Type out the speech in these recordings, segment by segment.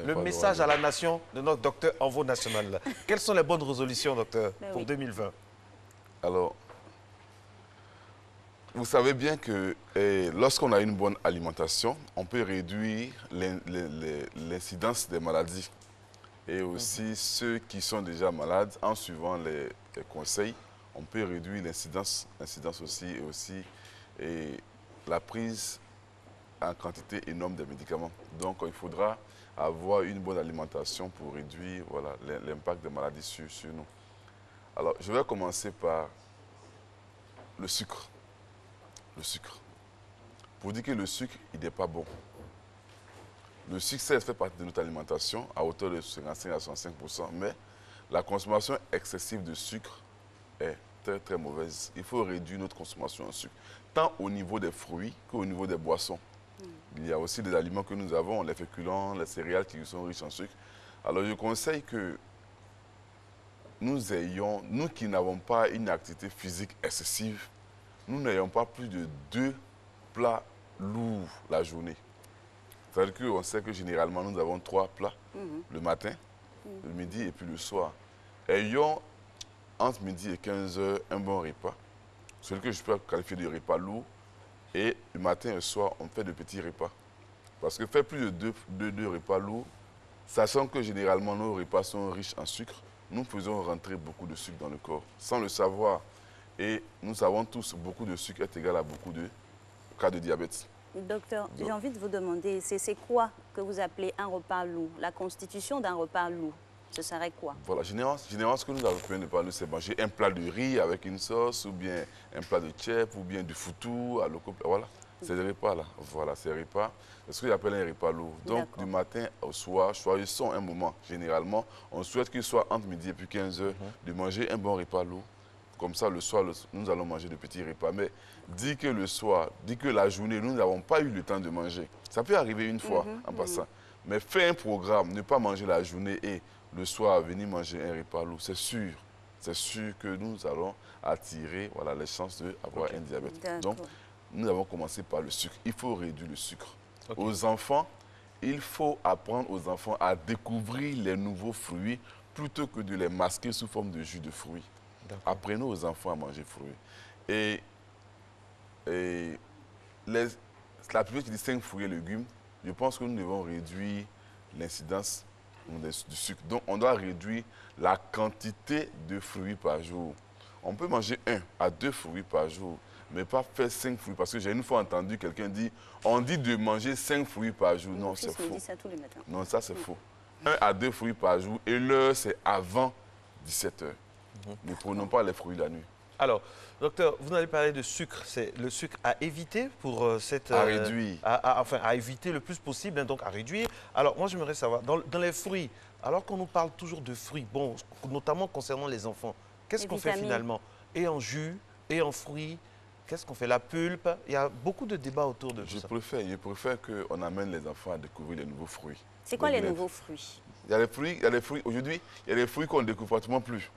le message à la nation de notre docteur Envo National. Quelles sont les bonnes résolutions, docteur, pour 2020? Alors, vous savez bien que lorsqu'on a une bonne alimentation, on peut réduire l'incidence des maladies. Et aussi, ceux qui sont déjà malades, en suivant les conseils, on peut réduire l'incidence aussi et la prise en quantité énorme de médicaments. Donc, il faudra avoir une bonne alimentation pour réduire l'impact des maladies sur nous. Alors, je vais commencer par le sucre. Le sucre. Pour dire que le sucre, il n'est pas bon. Le sucre, ça fait partie de notre alimentation à hauteur de 55 à 65%, mais la consommation excessive de sucre est très très mauvaise. Il faut réduire notre consommation en sucre, tant au niveau des fruits qu'au niveau des boissons. Il y a aussi des aliments que nous avons, les féculents, les céréales qui sont riches en sucre. Alors je conseille que nous qui n'avons pas une activité physique excessive, nous n'ayons pas plus de 2 plats lourds la journée. C'est-à-dire qu'on sait que généralement nous avons 3 plats, le matin, le midi et puis le soir. Ayons entre midi et 15 heures un bon repas, celui que je peux qualifier de repas lourd, et le matin et le soir on fait de petits repas. Parce que faire plus de deux repas lourds, sachant que généralement nos repas sont riches en sucre, nous faisons rentrer beaucoup de sucre dans le corps, sans le savoir. Et nous savons tous, beaucoup de sucre est égal à beaucoup de cas de diabète. Docteur, j'ai envie de vous demander, c'est quoi que vous appelez un repas lourd? La constitution d'un repas lourd, ce serait quoi? Voilà, généralement, ce que nous avons fait de parler, c'est manger un plat de riz avec une sauce, ou bien un plat de tchèp, ou bien du foutou, à l'eau. Voilà, c'est des repas-là. Voilà, c'est des repas. C'est ce que j'appelle un repas lourd. Donc, du matin au soir, choisissons un moment. Généralement, on souhaite qu'il soit entre midi et puis 15 heures, de manger un bon repas lourd. Comme ça, le soir, nous allons manger de petits repas. Mais dit que le soir, dit que la journée, nous n'avons pas eu le temps de manger. Ça peut arriver une fois en passant. Mais faire un programme, ne pas manger la journée et le soir venir manger un repas lourd, c'est sûr. C'est sûr que nous allons attirer les chances d'avoir un diabète. Donc, nous avons commencé par le sucre. Il faut réduire le sucre. Aux enfants, il faut apprendre aux enfants à découvrir les nouveaux fruits plutôt que de les masquer sous forme de jus de fruits. Apprenons aux enfants à manger fruits. Et la plupart qui dit 5 fruits et légumes, je pense que nous devons réduire l'incidence du sucre. Donc, on doit réduire la quantité de fruits par jour. On peut manger 1 à 2 fruits par jour, mais pas faire 5 fruits. Parce que j'ai une fois entendu quelqu'un dire, on dit de manger 5 fruits par jour. Non, c'est faux. Ça tous les matins. Non, ça c'est faux. 1 à 2 fruits par jour et l'heure, c'est avant 17 heures. Ne prenons pas les fruits la nuit. Alors, docteur, vous allez parler de sucre. C'est le sucre à éviter pour cette... À réduire. Enfin, à éviter le plus possible, hein, donc à réduire. Alors, moi, j'aimerais savoir, dans les fruits, alors qu'on nous parle toujours de fruits, bon, notamment concernant les enfants, qu'est-ce qu'on fait finalement? Et en jus, et en fruits, qu'est-ce qu'on fait? La pulpe? Il y a beaucoup de débats autour de tout ça. Je préfère qu'on amène les enfants à découvrir les nouveaux fruits. C'est quoi les nouveaux fruits? Il y a les fruits, aujourd'hui, il y a des fruits qu'on ne découvre pratiquement plus.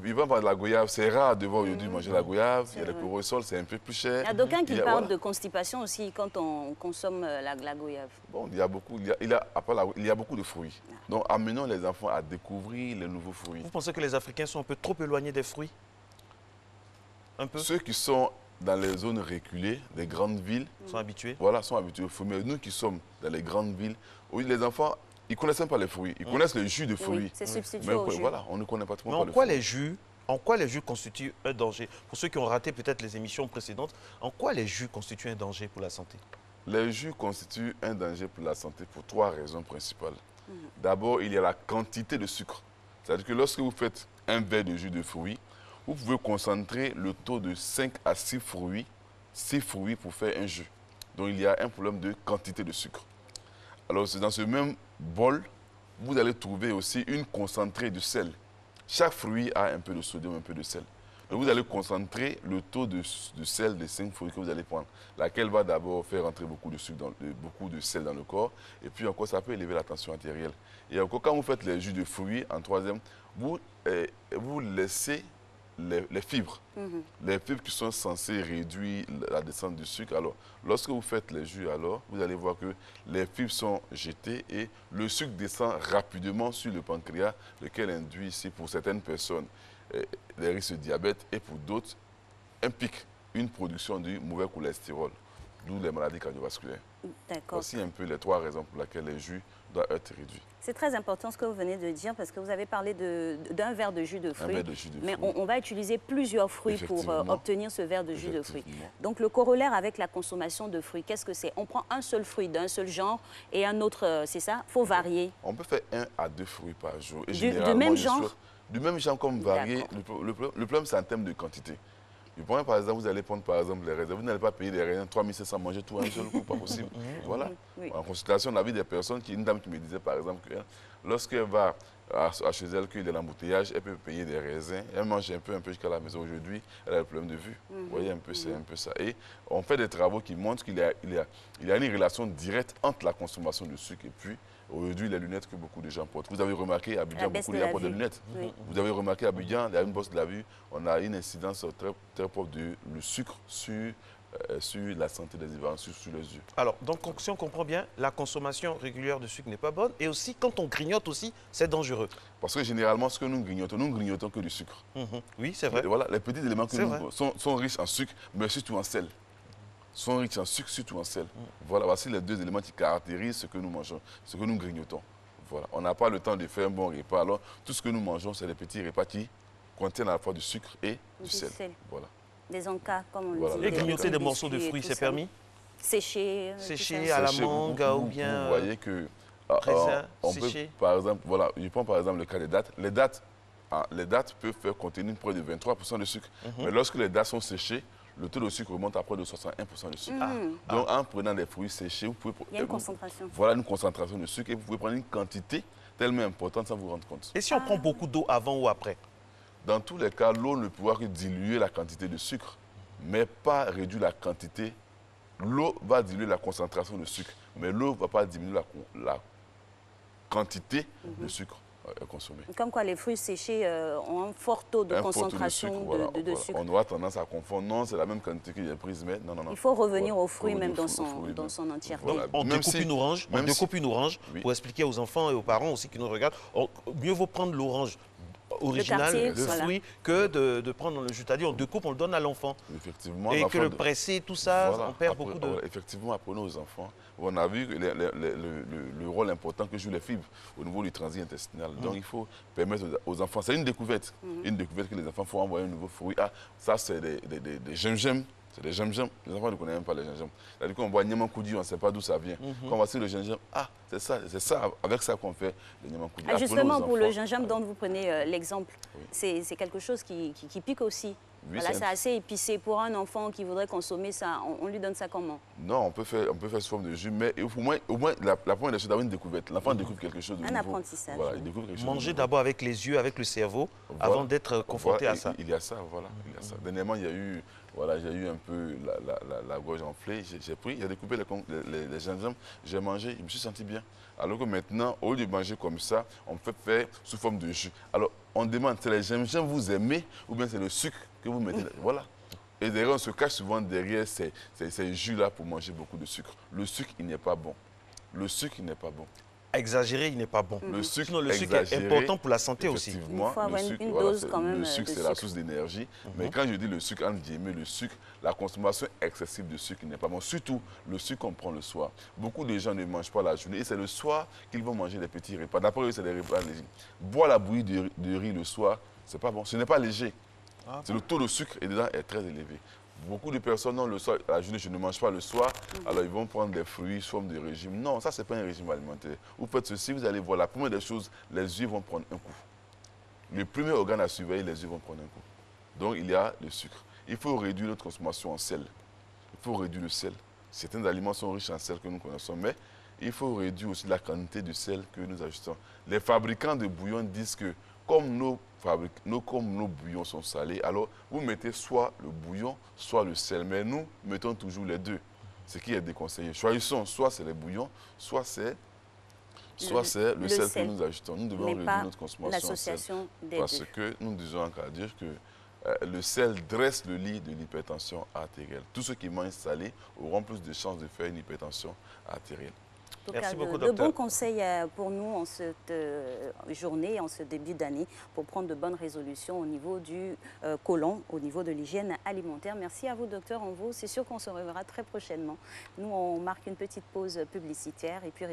Ils vont parler de la goyave, c'est rare de voir aujourd'hui manger la goyave. Il y a les corosols, c'est un peu plus cher. Il y a d'aucuns qui parlent de constipation aussi quand on consomme la goyave. Bon, il y a beaucoup, il y a beaucoup de fruits. Donc, amenons les enfants à découvrir les nouveaux fruits. Vous pensez que les Africains sont un peu trop éloignés des fruits? Un peu? Ceux qui sont dans les zones reculées, des grandes villes, sont habitués. Voilà, sont habitués aux fruits. Mais nous qui sommes dans les grandes villes, oui, les enfants, ils ne connaissent même pas les fruits. Ils connaissent le jus de fruits. Oui, c'est substitué mais au jus. Voilà, on ne connaît pas trop mais le fruit. En quoi les jus constituent un danger? Pour ceux qui ont raté peut-être les émissions précédentes, en quoi les jus constituent un danger pour la santé? Les jus constituent un danger pour la santé pour 3 raisons principales. D'abord, il y a la quantité de sucre. C'est-à-dire que lorsque vous faites un verre de jus de fruits, vous pouvez concentrer le taux de 5 à 6 fruits pour faire un jus. Donc, il y a un problème de quantité de sucre. Alors, c'est dans ce même bol, vous allez trouver aussi une concentrée de sel. Chaque fruit a un peu de sodium, un peu de sel. Donc, vous allez concentrer le taux de sel des 5 fruits que vous allez prendre, laquelle va d'abord faire entrer beaucoup de sucre, beaucoup de sel dans le corps. Et puis encore, ça peut élever la tension artérielle. Et encore, quand vous faites les jus de fruits, en troisième, vous laissez les fibres. Les fibres qui sont censées réduire la descente du sucre. Alors, lorsque vous faites les jus, alors, vous allez voir que les fibres sont jetées et le sucre descend rapidement sur le pancréas, lequel induit ici, pour certaines personnes, des risques de diabète et pour d'autres, un pic, une production du mauvais cholestérol, d'où les maladies cardiovasculaires. D'accord. Voici un peu les 3 raisons pour lesquelles les jus doivent être réduits. C'est très important ce que vous venez de dire parce que vous avez parlé d'un verre de jus de fruits. Un verre de jus de mais fruits. on va utiliser plusieurs fruits pour obtenir ce verre de jus de fruits. Donc le corollaire avec la consommation de fruits, qu'est-ce que c'est? On prend un seul fruit d'un seul genre et un autre, c'est ça? Il faut varier. On peut faire 1 à 2 fruits par jour. Et du même genre? Du même genre comme varier. Le problème, c'est en termes de quantité. Je prends, par exemple, vous allez prendre par exemple les raisins. Vous n'allez pas payer les raisins 3500 manger tout un seul coup, pas possible. Voilà. Oui. En consultation, on a vu des personnes, une dame qui me disait par exemple que lorsqu'elle va chez elle cueillir de l'embouteillage, elle peut payer des raisins. Elle mange un peu jusqu'à la maison. Aujourd'hui, elle a le problème de vue. Vous voyez un peu, c'est un peu ça. Et on fait des travaux qui montrent qu'il y a une relation directe entre la consommation de sucre et puis aujourd'hui, les lunettes que beaucoup de gens portent. Vous avez remarqué à Abidjan, beaucoup de gens portent des lunettes. Oui. Vous avez remarqué à Abidjan, il y a une bosse de la vue, on a une incidence très, très propre du sucre sur la santé des Ivoiriens, sur les yeux. Alors, donc, si on comprend bien, la consommation régulière de sucre n'est pas bonne. Et aussi, quand on grignote aussi, c'est dangereux. Parce que généralement, ce que nous grignotons que du sucre. Oui, c'est vrai. Et voilà, les petits éléments que nous sont riches en sucre, mais surtout en sel. Sont riches en sucre, surtout en sel. Voilà, voici les 2 éléments qui caractérisent ce que nous mangeons, ce que nous grignotons. Voilà. On n'a pas le temps de faire un bon repas. Alors, tout ce que nous mangeons, c'est des petits repas qui contiennent à la fois du sucre et du sel. Voilà. Des encas, comme on le dit. Et grignoter des morceaux de fruits, c'est permis? Sécher. Sécher à la mangue ou bien... Vous voyez que... raisin, on peut, par exemple, voilà, je prends par exemple le cas des dattes. Les dattes peuvent faire contenir près de 23% de sucre. Mais lorsque les dattes sont séchées, le taux de sucre remonte à près de 61% de sucre. Donc, en prenant des fruits séchés, vous pouvez... Il y a une concentration. Voilà une concentration de sucre et vous pouvez prendre une quantité tellement importante sans vous rendre compte. Et si on prend beaucoup d'eau avant ou après? Dans tous les cas, l'eau ne pourra que diluer la quantité de sucre, mais pas réduire la quantité. L'eau va diluer la concentration de sucre, mais l'eau ne va pas diminuer la quantité de sucre consommé. Comme quoi les fruits séchés ont un fort taux de concentration de sucre. On aura tendance à confondre. Non, c'est la même quantité qu'il est prise, mais non. Il faut revenir aux fruits même dans son entièreté. Donc, on découpe une orange, pour expliquer aux enfants et aux parents aussi qui nous regardent. Mieux vaut prendre l'orange original, le fruit, que de prendre le jus. C'est-à-dire, on découpe, on le donne à l'enfant. Effectivement. Et que le presser, tout ça, voilà, on perd beaucoup de... Effectivement, apprenez aux enfants. On a vu le rôle important que jouent les fibres au niveau du transit intestinal. Donc, il faut permettre aux enfants... C'est une découverte. Une découverte que les enfants font envoyer un nouveau fruit. Ah, ça, c'est des gingembre. C'est des gingembre. Les enfants ne connaissent même pas les gingembre. C'est-à-dire qu'on voit Niamankoudi, on ne sait pas d'où ça vient. Quand on voit le gingembre, ah, c'est ça, avec ça qu'on fait le Niamankoudi. Ah, justement, pour le gingembre dont vous prenez l'exemple, c'est quelque chose qui pique aussi. Oui, voilà, c'est assez épicé. Pour un enfant qui voudrait consommer ça, on lui donne ça comment? Non, on peut faire sous forme de jus, mais au moins la première des choses, d'avoir une découverte. L'enfant découvre quelque chose de nouveau. Un apprentissage. Voilà, il découvre quelque chose. Manger d'abord avec les yeux, avec le cerveau, avant d'être confronté à ça. Il y a ça, voilà. Il y a ça. Dernièrement, il y a eu... Voilà, j'ai eu un peu la gorge enflée. J'ai découpé les gingembre, j'ai mangé, je me suis senti bien. Alors que maintenant, au lieu de manger comme ça, on peut faire sous forme de jus. Alors, on demande, c'est les gingembre vous aimez ou bien c'est le sucre que vous mettez? Voilà. Et derrière, on se cache souvent derrière ces jus-là pour manger beaucoup de sucre. Le sucre, il n'est pas bon. Le sucre, il n'est pas bon. Exagéré, il n'est pas bon. Le sucre, sinon, le sucre est important pour la santé aussi. Effectivement, il faut avoir une dose quand même. Le sucre, c'est la source d'énergie. Mais quand je dis le sucre, entre guillemets, le sucre, la consommation excessive de sucre n'est pas bon. Surtout le sucre qu'on prend le soir. Beaucoup de gens ne mangent pas la journée et c'est le soir qu'ils vont manger les petits repas. D'après eux, c'est des repas légers. Boire la bouillie de riz le soir, c'est pas bon. Ce n'est pas léger. Le taux de sucre dedans est très élevé. Beaucoup de personnes, non, le soir, la journée, je ne mange pas le soir, alors ils vont prendre des fruits sous forme de régime. Non, ça, ce n'est pas un régime alimentaire. Vous faites ceci, vous allez voir, la première des choses, les yeux vont prendre un coup. Le premier organe à surveiller, les yeux vont prendre un coup. Donc, il y a le sucre. Il faut réduire notre consommation en sel. Il faut réduire le sel. Certains aliments sont riches en sel que nous connaissons, mais il faut réduire aussi la quantité de sel que nous ajoutons. Les fabricants de bouillon disent que comme nos bouillons sont salés, alors vous mettez soit le bouillon, soit le sel. Mais nous mettons toujours les deux, ce qui est déconseillé. Choisissons, soit c'est les bouillons, soit c'est le sel que nous ajoutons. Nous devons réduire notre consommation en sel. Parce que nous disons en Kadir que le sel dresse le lit de l'hypertension artérielle. Tous ceux qui mangent salé auront plus de chances de faire une hypertension artérielle. Merci beaucoup, de bons conseils pour nous en cette journée, en ce début d'année, pour prendre de bonnes résolutions au niveau du côlon, au niveau de l'hygiène alimentaire. Merci à vous, docteur Envaux. C'est sûr qu'on se reverra très prochainement. Nous, on marque une petite pause publicitaire et puis